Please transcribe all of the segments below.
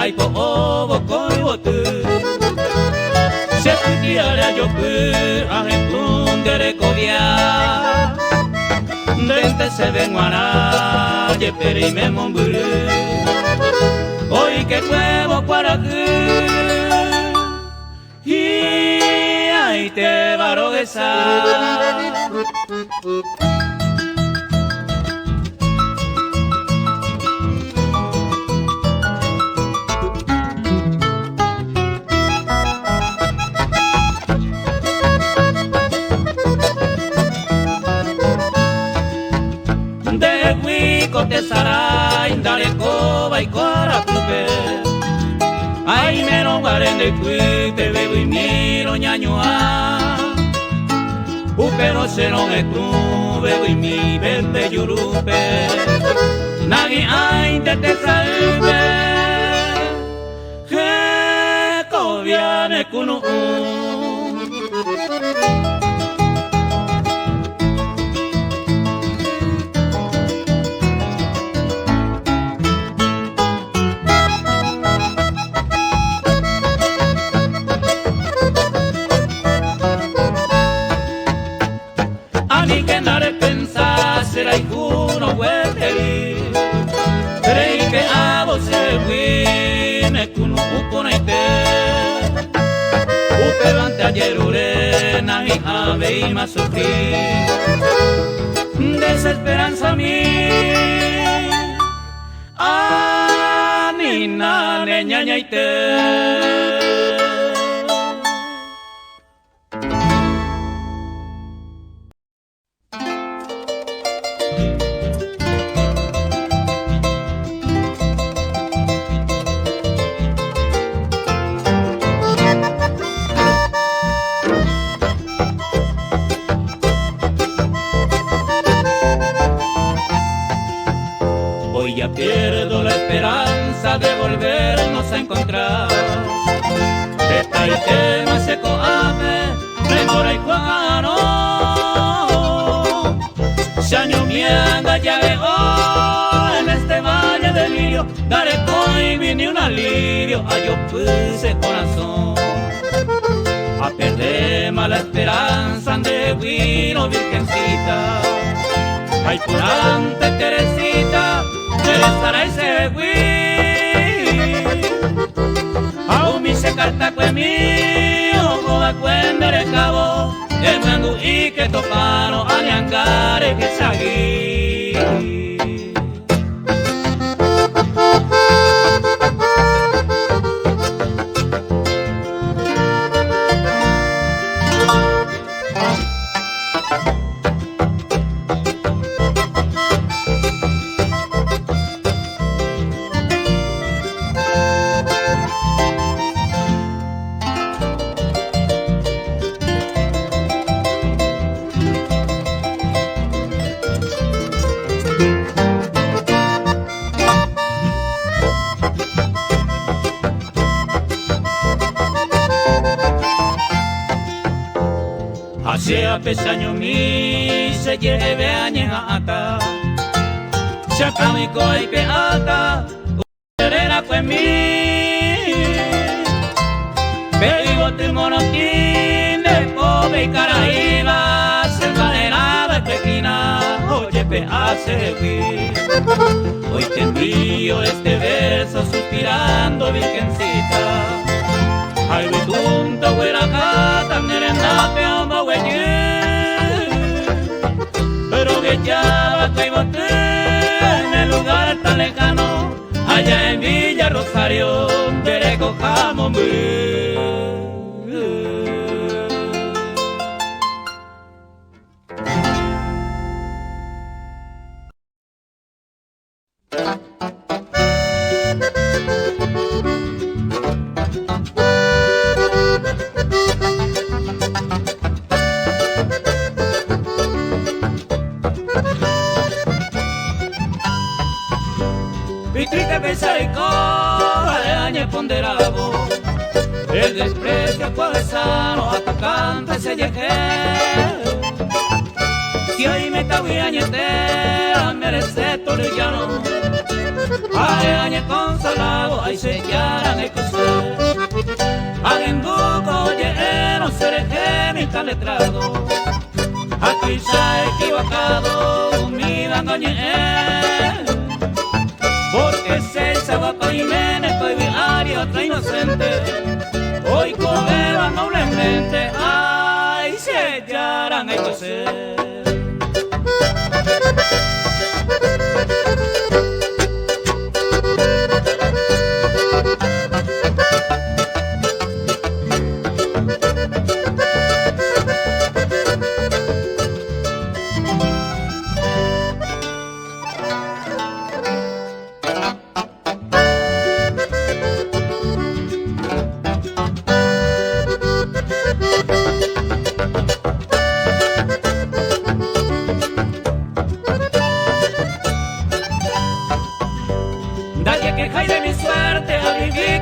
hay po obo koi wotu seputi ala yopu ahentun derekovia dente se venguana ye perime momburu hoy que nuevo cuaraku y ahí te baroguesa te sarai dare kova y cuaracupe ay menos guarende cuite bebo y miro ñañoa pero se no me tu bebo y mi verde yurupe nagi ay te salve que coviane kunu será uno hueteri Rey que a vos se wine kuno uponaite Upero ante ayer urena y ave y más sufrir Desesperanza mi Anina neñañaite ya pierdo la esperanza de volvernos a encontrar. Esta y tema seco ame, remora y cuano. Shaño mianga ya veo en este valle del lirio. Daré coi vine un alivio, a yo puse corazón. A perder mala esperanza de Guino, virgencita. Ay, curante Teresita. Estará ese güey aún mi se carta que mío joda cuenda de cabo el mangu y que topano añangare que sagui Sea pesaño mi se lleve añejata Chacami coi que ata Herera fue mi Pego tu monotine Pobre y caraíba Se manera de pequina Oye pe hace huir Hoy te envío este verso Suspirando virgencita Ay, mi tunta huera cata Nerenda peamba pero que ya va en el lugar tan lejano, allá en Villa Rosario, veré cojamos ponderado el desprecio puebesano atacante se llegue si hoy me tabiañete a merecer torillano Ay, añe consolado, ay, se llaran el coser. Agenduco, lleno, seré mi tal letrado. Aquí se ha equivocado, mi dangoñe. Porque se sabe que Jiménez, estoy diario, otra inocente. Hoy comeba noblemente, ay, se llaran el coser.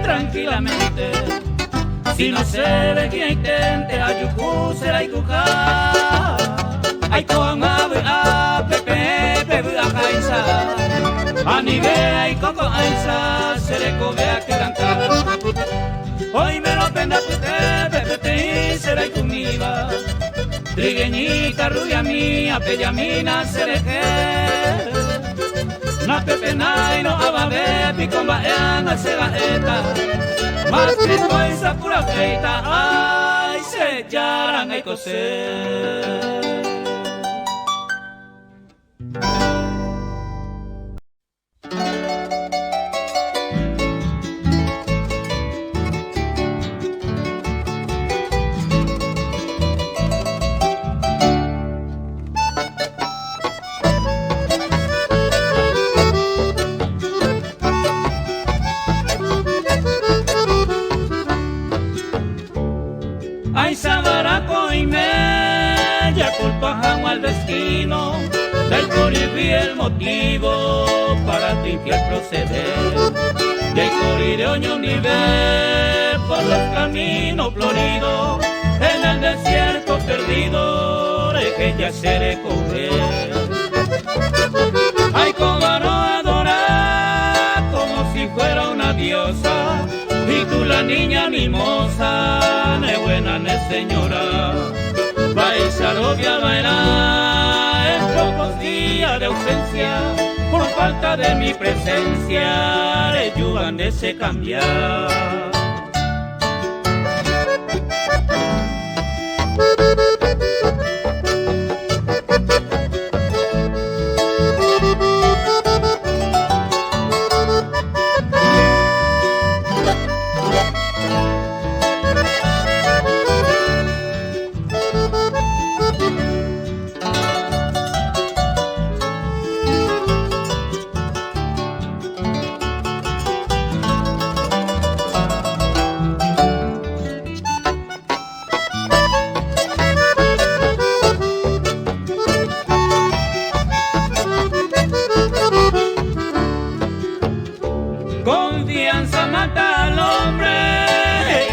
Tranquilamente, si no se ve quien intente, a yuku será ikuka. Ay con ave a pepe pepe a kaisa, a nivel ay coco aisa, seré cobe a que cantar. Hoy me lo penda usted, pepe será ikumiba. Trigueñita rubia mía, pellamina seré que. Na pepe nai no ababe, picomba ena se gaeta. Mas que coisa pura feita, ay, se llaran el coser. Ay, sabaraco y media culpa al destino del colibrí el motivo para tu infiel proceder. Del corireoño nivel por los caminos floridos, en el desierto perdido de que ya seré coger. Ay, como no adorar como si fuera una diosa, y tú la niña mimosa, ne buena ne señora. Paisa novia bailar en pocos días de ausencia, por falta de mi presencia, le ayudan de se cambiar. Confianza mata al hombre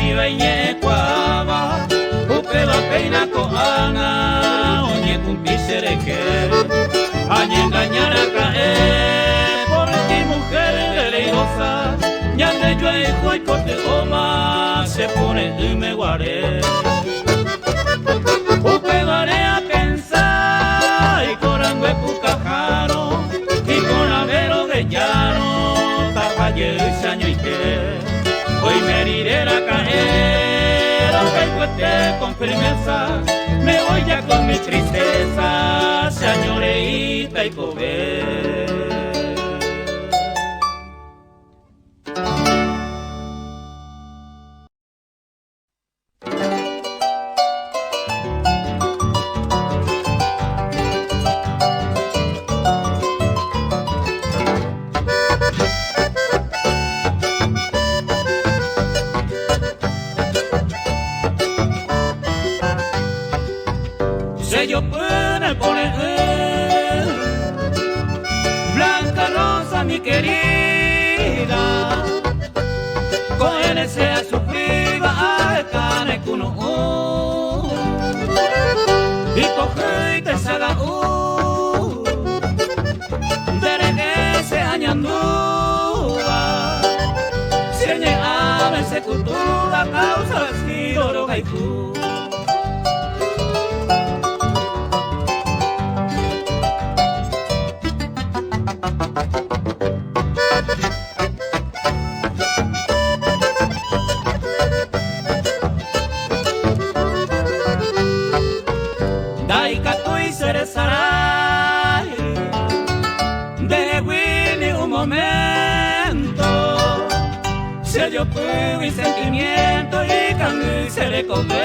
y veñe cuava, upe va peina coana, oñe cumpi sereque, añe engañar a caer, por ti mujer veleidosa, ya de yo hijo y corte goma, se pone y me guaré. Upe varé a pensar y corango es pucajaro, y con avero de llano, hoy me iré a caer, aunque cueste con firmeza, me voy ya con mi tristeza, señoreíta y cober. Sello pone blanca rosa mi querida, con él se ha sufrido al cane cuno y coge te saga deregue se añandú. causa sido haiku. Daikatui seresarai de Winnie un momento. Se dio y sentimiento y cambio y se recoge.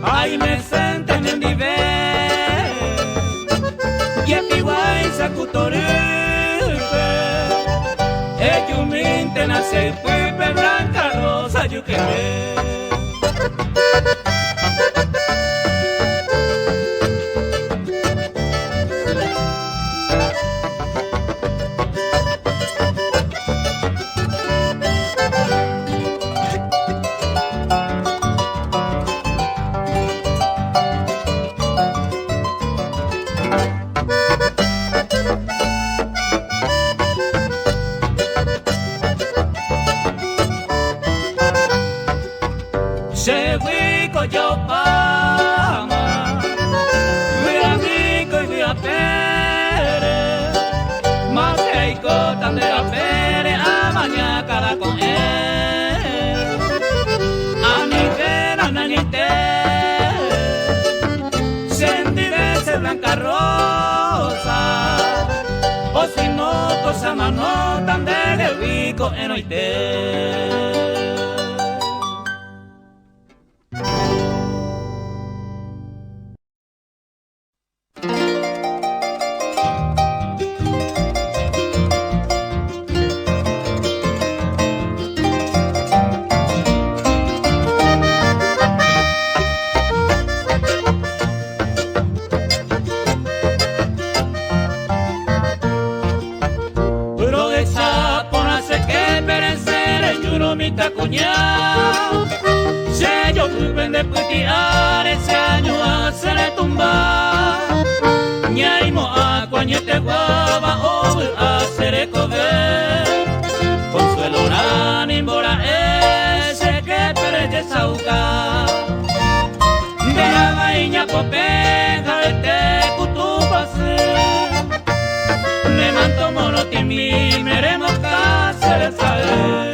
Ay, me senten en vive. Y el piguay sacutorife. Ellos me nace fue blanca rosa yo que se huico yo pama, voy a mico y voy a pere, más que hay cotan de la pere, a mañana cara con él, a mi pena nanite, sentiré ese blanca rosa, o si no cosa mano tan de huico en oite. Mita cuñao, se yo vende putiar ese año a se le tumba, ñaimo a cuañete guava o a se recoger, consuelo nani mbora ese que perece sauca, de la vaina copeja este cutupase, me manto monotimi, meremos cáceres saber.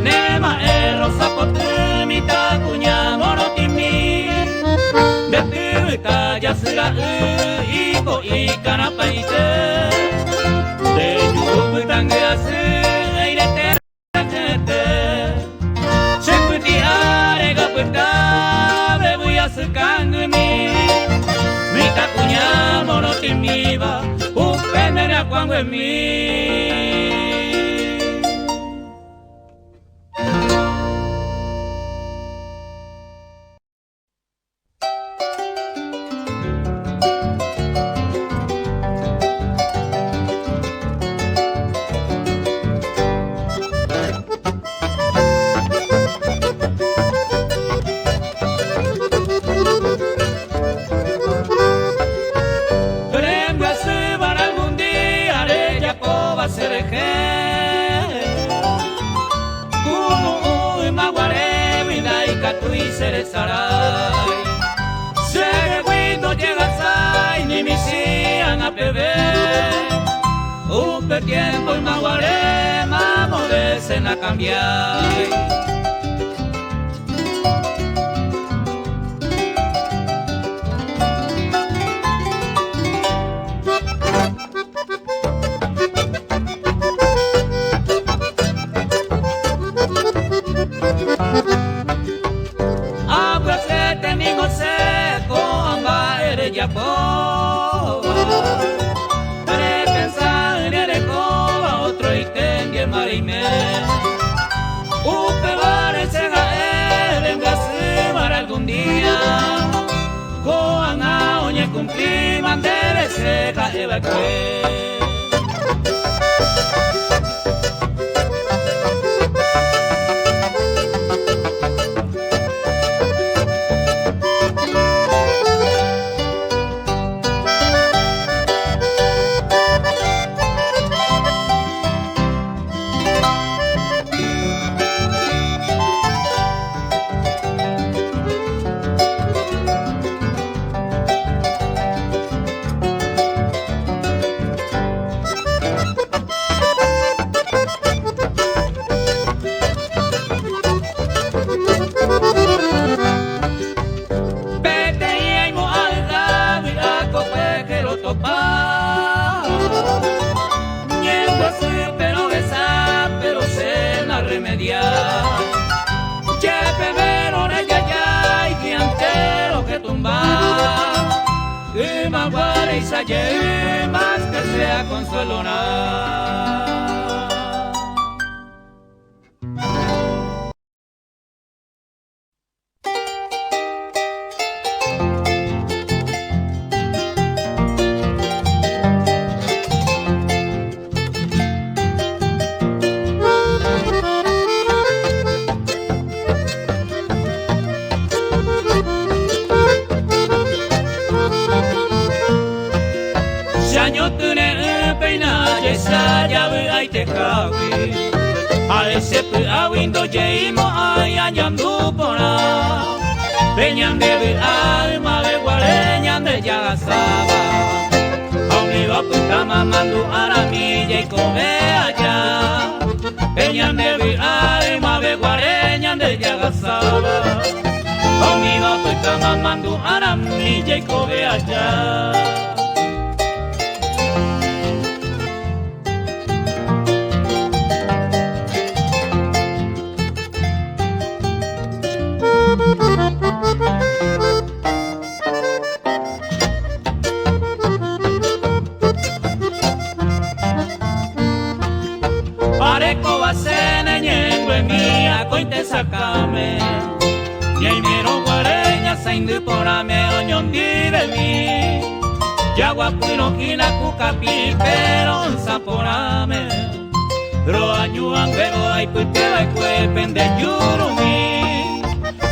Nema rosa potumita kunya monotimi de tuita yasura iko ikana paite de yubutange asu airete te seputi arega puta bebu yasukangumi mita kunya monotimi va upendera kwangu mi. Seresarai, seguindo llega sai ni mi sian a beber, upe tiempo y maguare mamo de a cambiar. de Yapoa. Haré pensar en el Ecoba, otro y tengue marime. Upe vare se gae, venga a mar algún día. Coana oñe cumplir, mandere se gae vaque. Y más que sea consuelo nada. Sepu awindo jeimo ayanyandu pona Peñan de alma de guareñan de yagasaba Auniva puta mamandu aramilla y come allá Peñan de alma de guareñan de yagasaba Auniva puta mamandu aramilla y come allá. Pareco va se neñengo en mía cointe sacame y el mero guareña se indipórame oñondi de mí yaguapuino quina cucapi pero saporame roañuan bebo ay puteba y cuepen de yurumi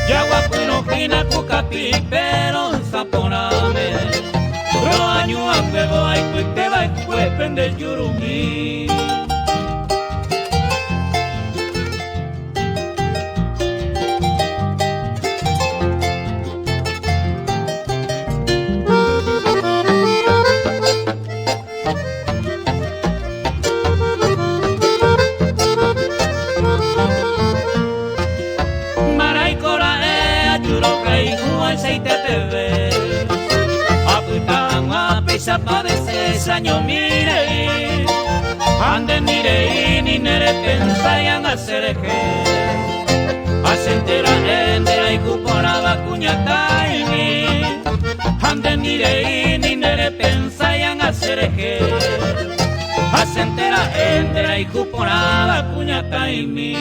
yaguapuino quina cucapi pero saporame roañuan bebo ay puteba y cuepen de yurumi. Sa padeces año mire ande mire ni nere pensa yang asereke asentera endera y cupora vacuña taimi ande mire ni nere pensa yang asereke asentera endera y cupora vacuña taimi.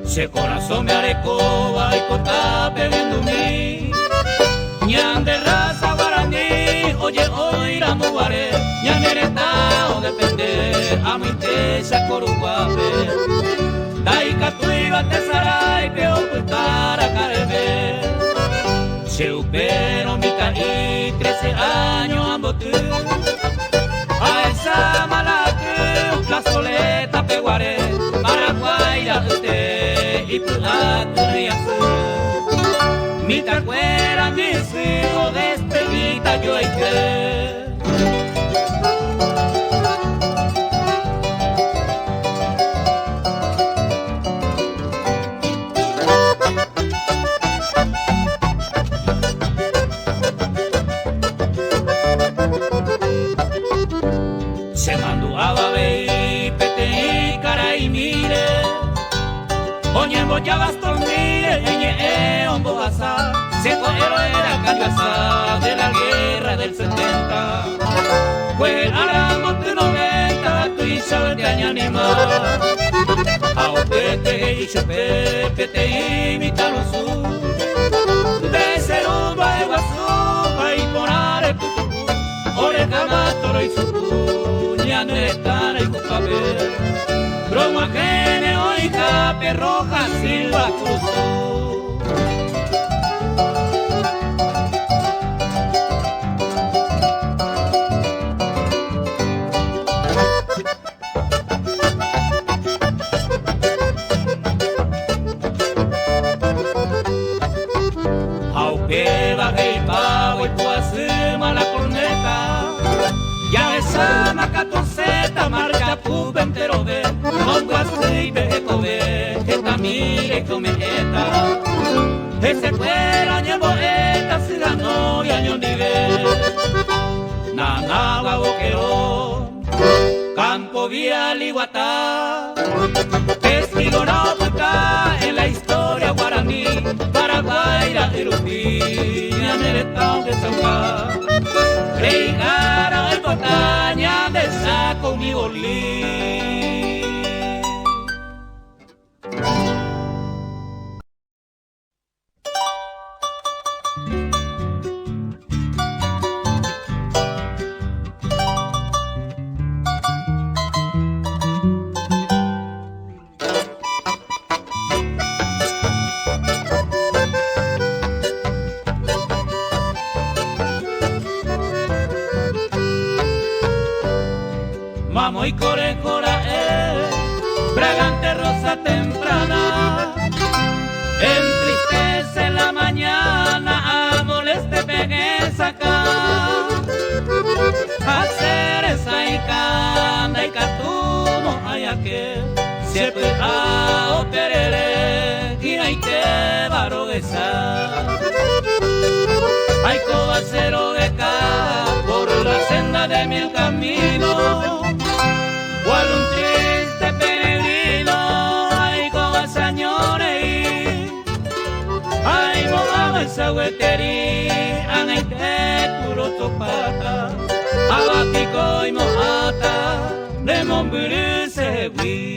Se corazón me arecoba y corta bebiendo mi ñan de raza guaraní, oye oira muguare, ñan eretao depende, a mi te se coruguape, daika tuiba te sarai peo putara carebe, se upero mi caí 13 años ambotu, a esa malatu, la soleta peguare, maraguaira y puta riasu mi tacuera mi sigo despedida yo hay que tiempo ya bastonile, ñe hombo asa, siendo héroe era cañasa de la guerra del 70. Fue a la monte 90, tu y sabes de año animal. A Opete y Chope, que te imita los sur. De Cerumba de Guazú, y Ponare Putucú, Orecama, Toro y Sucú, Ñanetana y Cucabel. Broma, Gene, Oica, Perroja, Silva, Cruzú. El pavo y puasima la corneta, ya esa macatonceta marca pupa entero ve, con guasí ve, que tamire cometa, ese cuero año poeta se ganó y año nivel, nanagua boquero, campo vial y guatá, testigo no puta en la historia guaraní, Paraguay, la Irupí, en el estado de San Juan, Reigara, el Botaña, de Saco, mi bolí. Mamo y corejora fragante rosa temprana, entristece la mañana, a moleste pegues acá, hacer esa y canda y catumo hay aquel, siempre a operere y hay que baroguesar, hay cobacero de acá por la senda de mi camino. Cual un triste peregrino, ay, con señores, ay, mojaba esa hueterí, anaite puro topata, abatico y mojata, de Montburi se huí.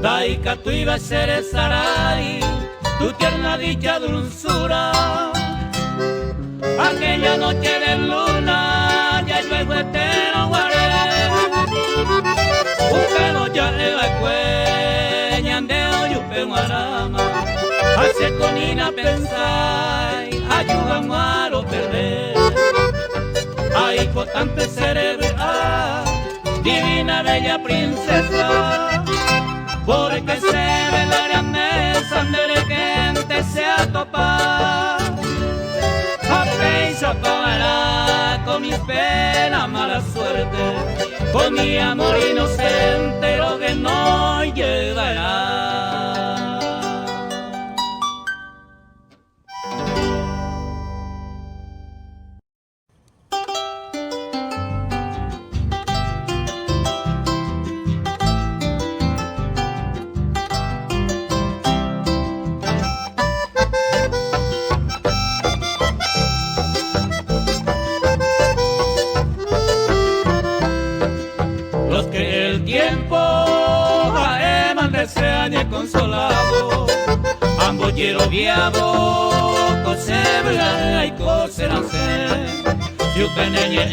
Daika tu iba a ser el saray, tu tierna dicha dulzura, aquella noche de luna, ya luego etero guaré, un ya eva cueña, andeo yupe guarama, hace conina pensar, ayuda muaro perder, ay potente cerebro, divina bella princesa, porque se ve la grandeza de gente se atopa, a peisa pagará con mis penas mala suerte, con mi amor inocente lo que no llegará. Consolado, ambollero viavo, cosebra y coserance, yupeneñe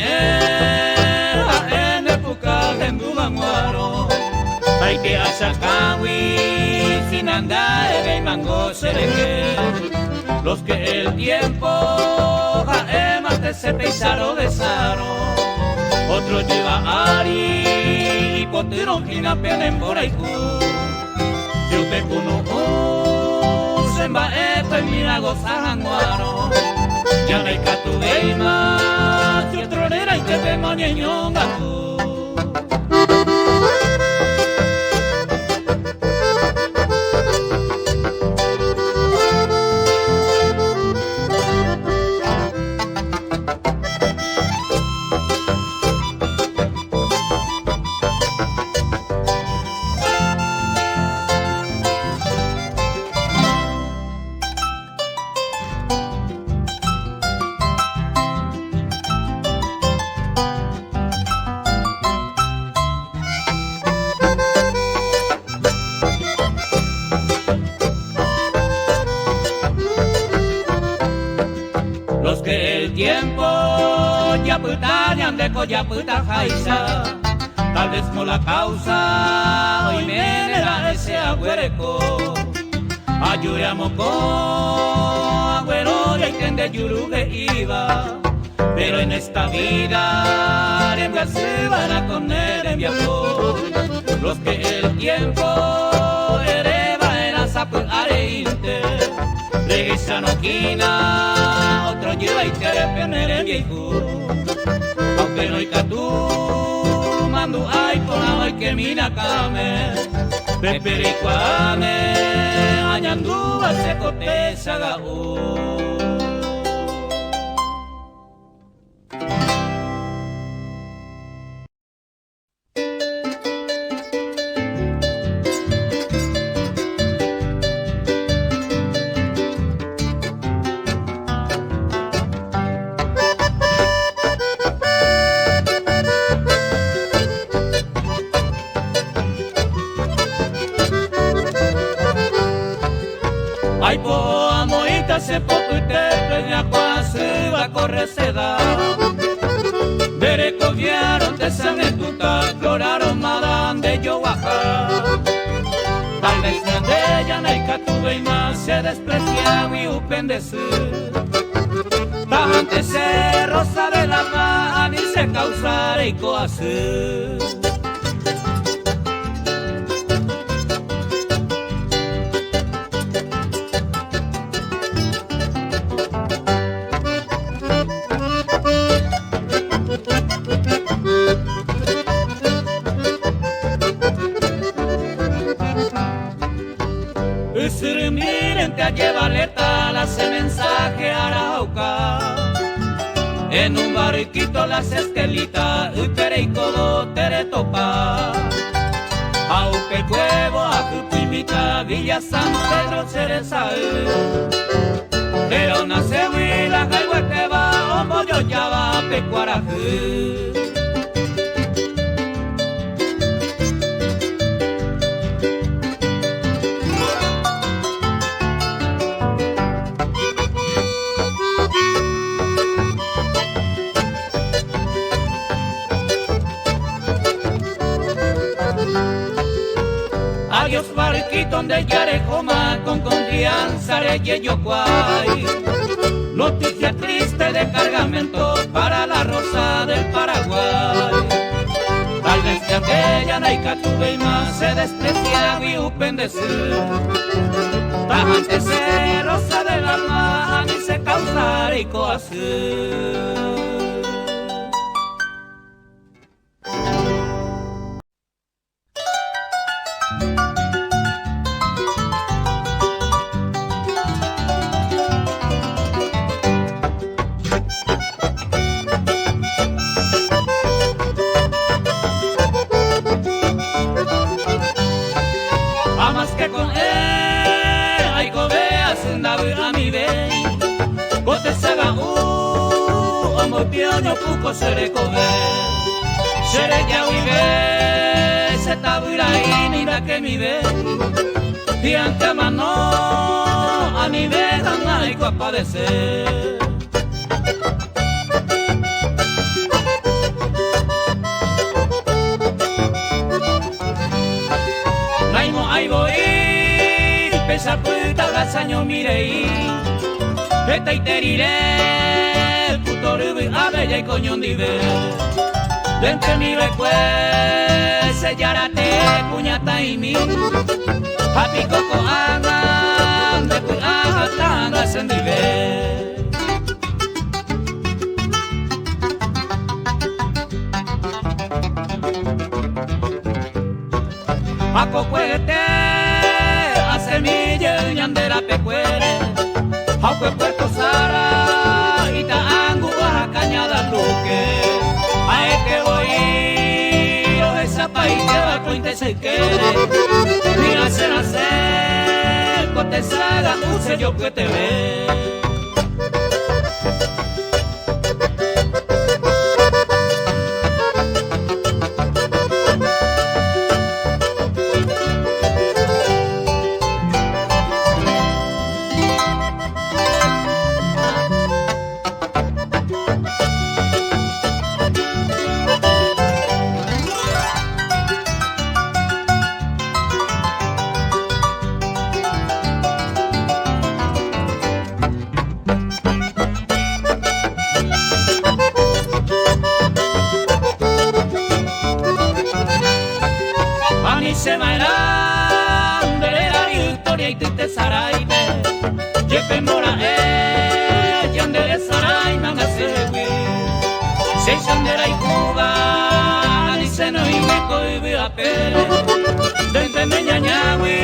en época de Ndubanguaro, hay que achacawi, sin anda de mango sereke. Los que el tiempo jaema te se peisaron de saro. Otro lleva ari y potero y na penen por ahí. Yo te conozco, se va esto y mira gozan guaro. Ya no hay catu veima, si otro nera y te ve mañeñón gato. Los que el tiempo ya putañan de coya puta jaisa, tal vez no la causa, hoy me da ese agüereco. Ayuramos con agüero y hay quien de yurugue iba, pero en esta vida se van a poner en viajo. Los que el tiempo hereba en la sapu areinte, regresa no quina, otro lleva y te poner en viejo. Aunque no hay catú, mando hay por la que mina came, pepericuame, añandúa se coteza gaú. Ay, po amoita se poco y te peña cuase va a correr seda. Veré coviaron te sangre tuta, floraron madan de yo baja. Tal vez de ella naika tuve y más se desprecia y upendece. Tajante se rosa de la mano y se causará y coase. Miren te llevarle tal hace mensaje a Arauca. En un barquito las estelitas utere y codo tere topa. Aupe cuevo a Jutimita, Villa San Pedro Cerezal. Pero nace huila que va, homo yo ya va pecuarajú. Adiós barquito donde yarejoma con confianza de Yeyocuay. Noticia triste de cargamento para la rosa del Paraguay. Tal vez que aquella naika tuve y más se desprecia y upendece. Tajante se rosa del alma y se causar y coacer. Amas que con él hay gobeas en la vida mi bey. Bote saga amo pioño puco seré cobe. Seré ya vive se tabura y ni la que mi bey. Dian que mano a mi vez anda y padecer. Ahí voy, esa puta gazaño mirei eta iterire putorubi abella y coñón dive dente mi becue sellarate puñata y mi happy coco hagan de pues haga tanga sendive a cocuete a semilla ñandera pecuere a Puerto Sara y taangu a cañada luque a que voy o esa país que va cuente se quiere mira hacer nacer cote saga use yo que te ve se bailan de la historia y te saraite jefe mora yandere saray manga sewi se yandera y cuba dice no y me coibe a pere desde meñañawi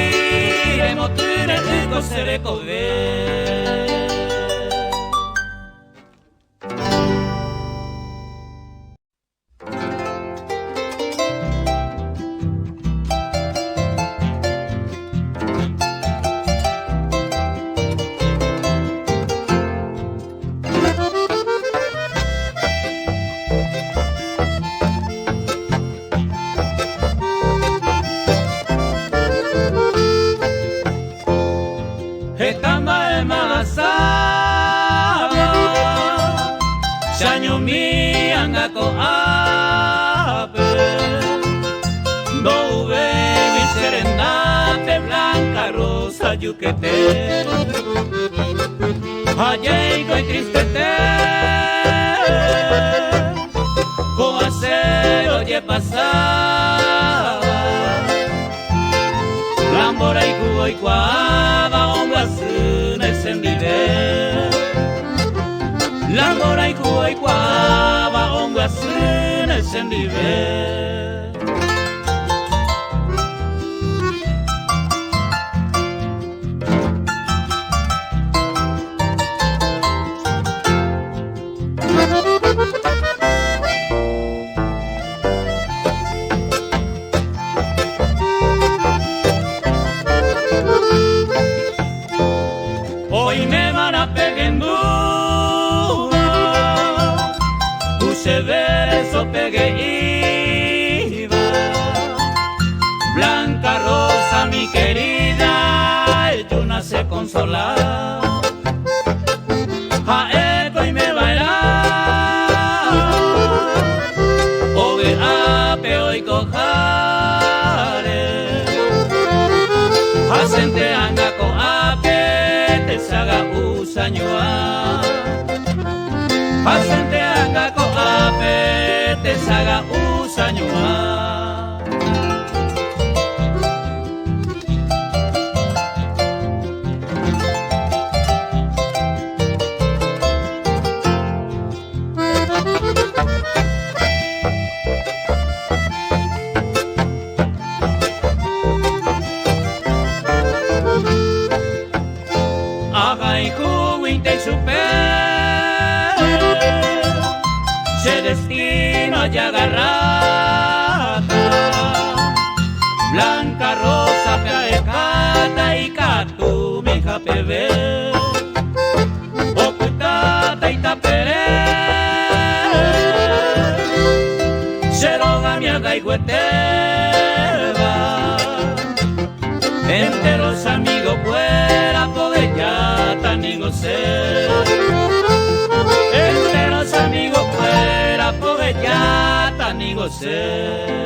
emotire y cosere coibe Etamba el magasaba Shaño mi angako ape Do baby serendate blanca rosa yuquete Ayeico y tristete Coacero ye pasaba Lambora y cubo y cuaba Lambora y cuba y cuava, onga sene sendive. Hoy me van a peguendo se verso pegue iba Blanca Rosa mi querida yo nace consolar a eco y me baila ove apeo y cojare hacente anga co ape te saga usañoa hacente anga co ape te saga usañoa Agaiku winte supe se destino ya agarrata Blanca Rosa peacata y catu mi hija pebe ocultata y tapere se roga mi agaigueteba entre los amigos fuera povellata ni gocé entre los amigos fuera povellata ni gocé.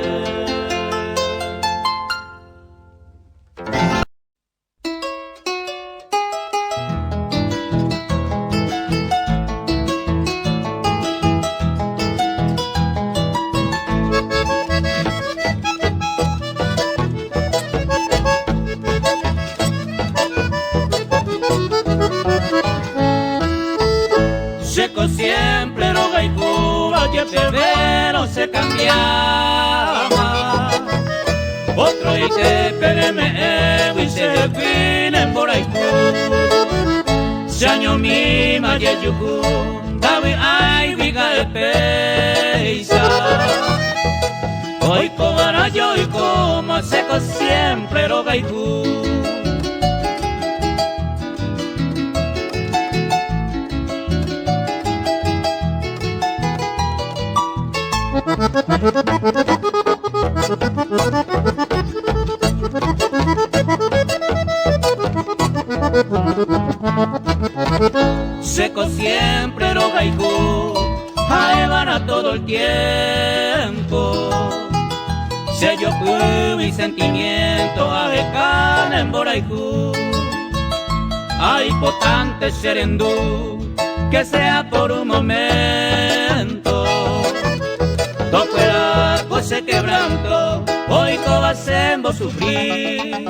se cambiaba. Otro y te pereme y se vinen por ahí. Se año mi maye yuku, dawi ay viga de peisa. Hoy cobra yo y como seco siempre lo gaiku. Seco siempre lo gaiku, van a todo el tiempo. Se yo mi sentimiento a decan en boraiku. Hay potente serendú, que sea por un momento. Toco el agua se quebranto, hoy cobacembo sufrir.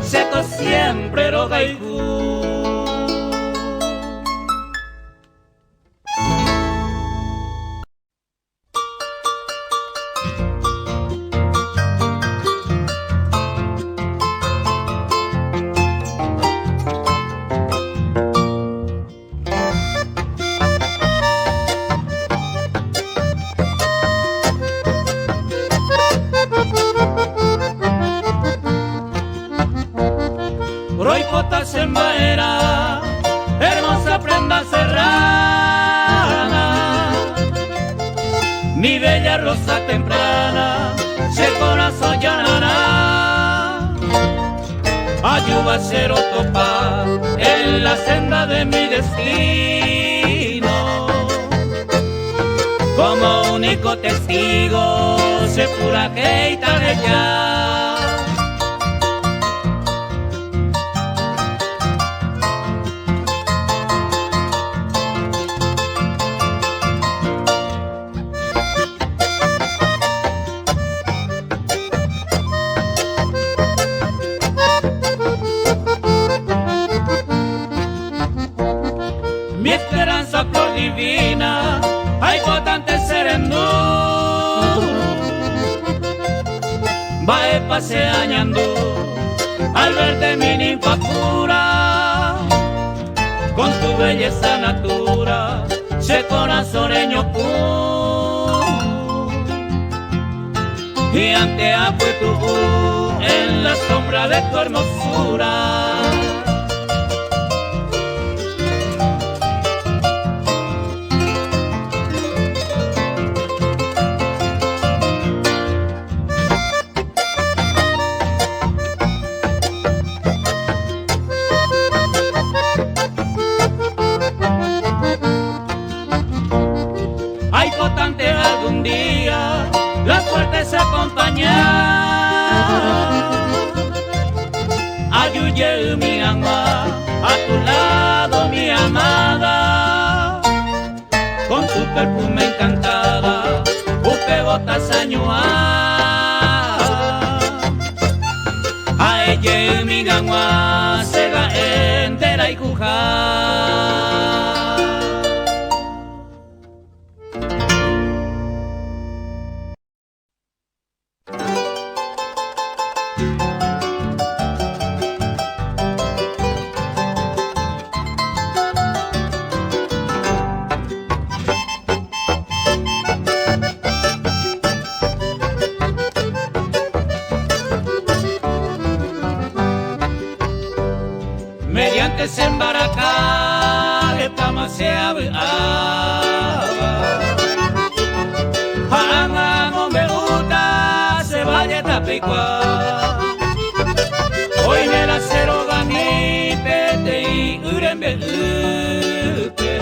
Seco siempre lo gaiku. Sembaera, hermosa prenda serrana, mi bella rosa temprana, se corazón llanará. Ayuda a ser topar en la senda de mi destino, como único testigo se pura que ella. Mi esperanza flor divina, hay potente serendú. Va paseando al verte mi ninfa pura, con tu belleza natura, se corazoneño pu. Y ante tu en la sombra de tu hermosura. Algún día la suerte se acompaña. Ayuye mi alma, a tu lado mi amada, con tu perfume encantada, busque botas añuá. A ella mi gangua se ga entera y jujá. desembaraka epamaseabe hanga ngombe uta se vaya tapikwa hoy me la cero gani pete y urembe uke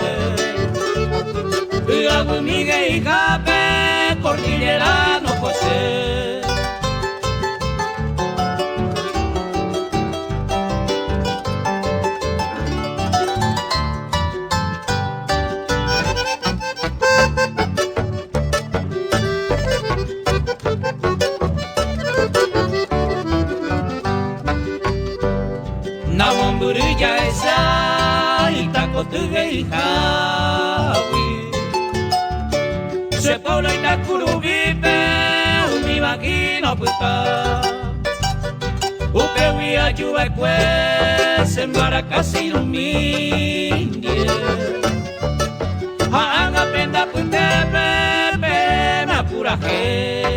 uagu mige y cape cordillera no posee. Buruya esa itako tugei hawi se polo itakuru bipe umi bagino puta upe wia juwa kwe sembara kasi umindie haanga penda puntepe pena pura hei.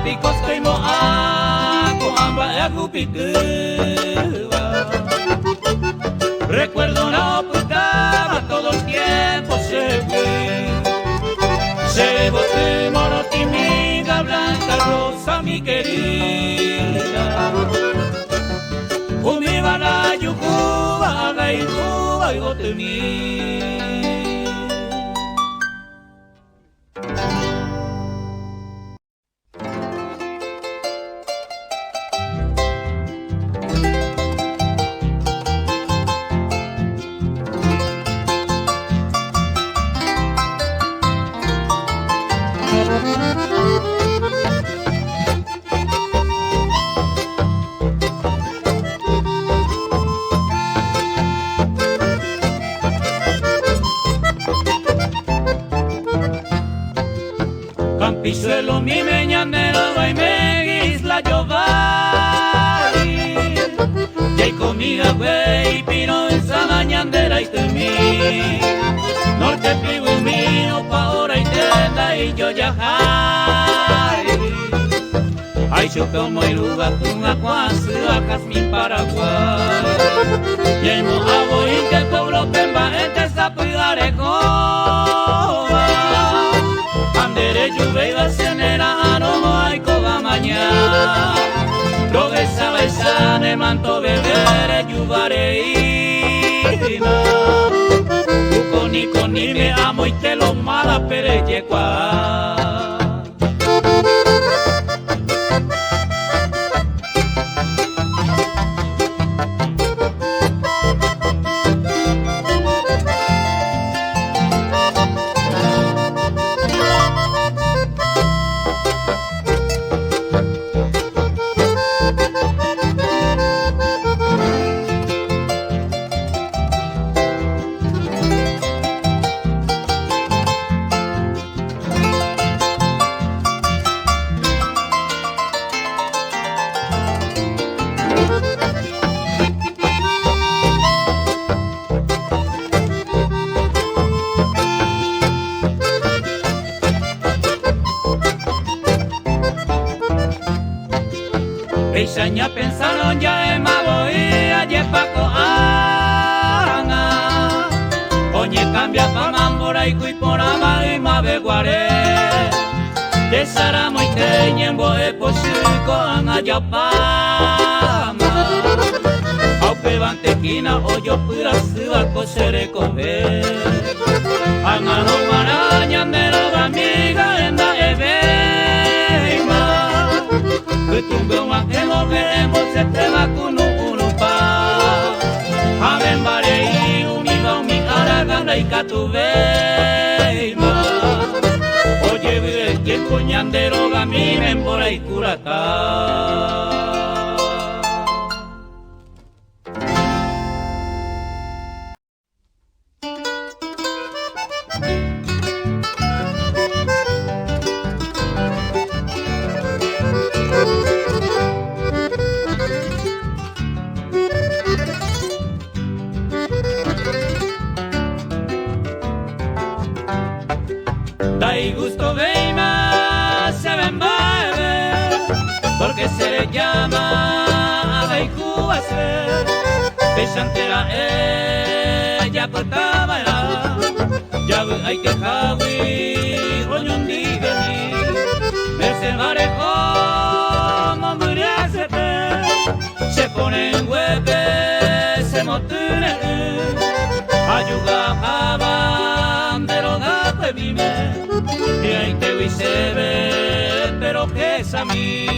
Picos como ako amba agupituba. Recuerdo no putaba todo el tiempo se fue. Se boté moro timida, blanca rosa mi querida. Umiba la yucuba, haga y cuba y bote mi. Campisuelo mi meñanero y me isla Giovanni y hay comida güey pino en Samañandera y temí norte pigo mío pa ahora y tenda y yo ya hay chupeo muy luga tunga cuansu acas mi Paraguay y el mojabo y que el pueblo pemba entre sapidare coba andere lluvia cenera no hay coba mañana progresa besane manto bebere lluvare ni me amo y te lo mala pereye kwa. Isaña pensaron ya en Maboía, Yepaco Ana. Oñe cambia pa Mambora y Cuiporama y Mabeguaré. De Saramo y Teñembo e Pochuco Ana Yapama. Aupe Bantequina o yo pura suba cosere comer. Ana no maraña de la amiga en la Ebeima. Tumbe uma que lo veremos se te va con uno pa. Ave María. a tu veima. Oye, quien coñandero gamimen por ahí curata. Dai gusto veima se ven porque se le llama a Beicubase, Bechantera ella cortaba ya hay que javi, roñón digani, merce marejo, mamburiasete, se pone en huepe, se motune, ayugaban de lo da pues vive, y ahí te vi se ve, pero que es a mí.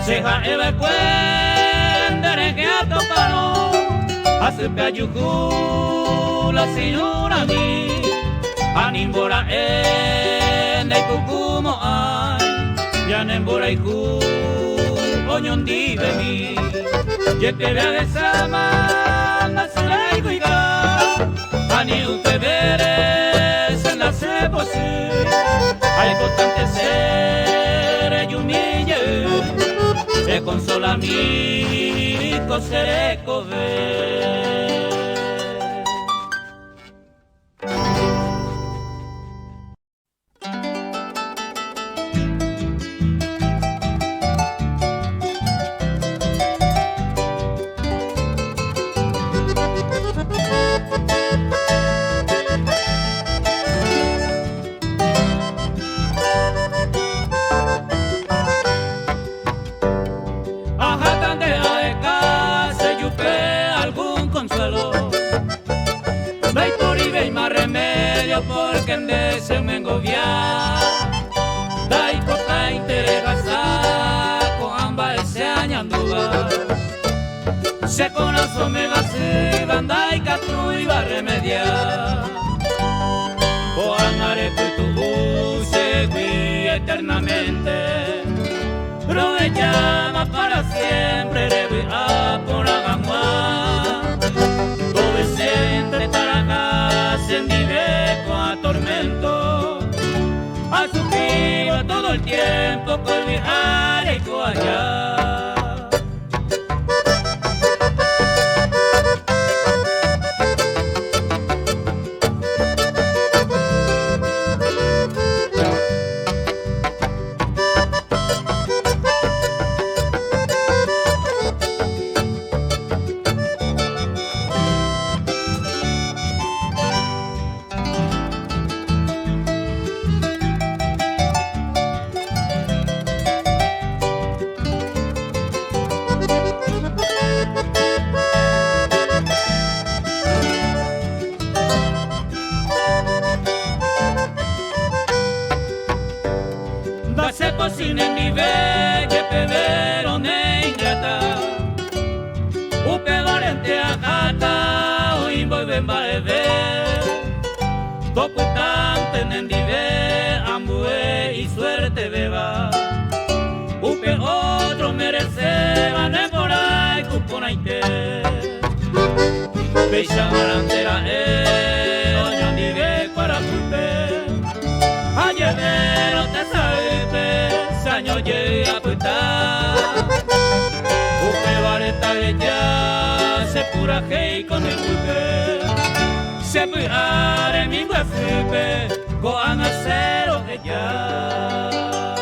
Seja eve cuendere que a topano hace peayuku la señora mi animbora en de cucumo ay ya nembora iku oñon dive mi yete vea de sama nasura iguiga ani upe veres en la seposi hay cotante ser yumille se consola mi cosere cove. Porque en ese me engobia dai coca interesa con amba ese añanduga se conazo me va se banda y catu y va remediar o anare tu se vi eternamente pero me llama para siempre debe a por agua todo siempre taranga se tormento a su viva todo el tiempo con mi área y allá. Se cocina en mi bella pero ne ingrata upe valente a gata o invoy ben baebe toputante en dive ambue y suerte beba upe otro merece van por ahí cuponaite beisa marantera oño dive para pupe ayevero te año llega a cuestar upe vareta ya se pura hey con el buque se puare mi guafupe go a cero ella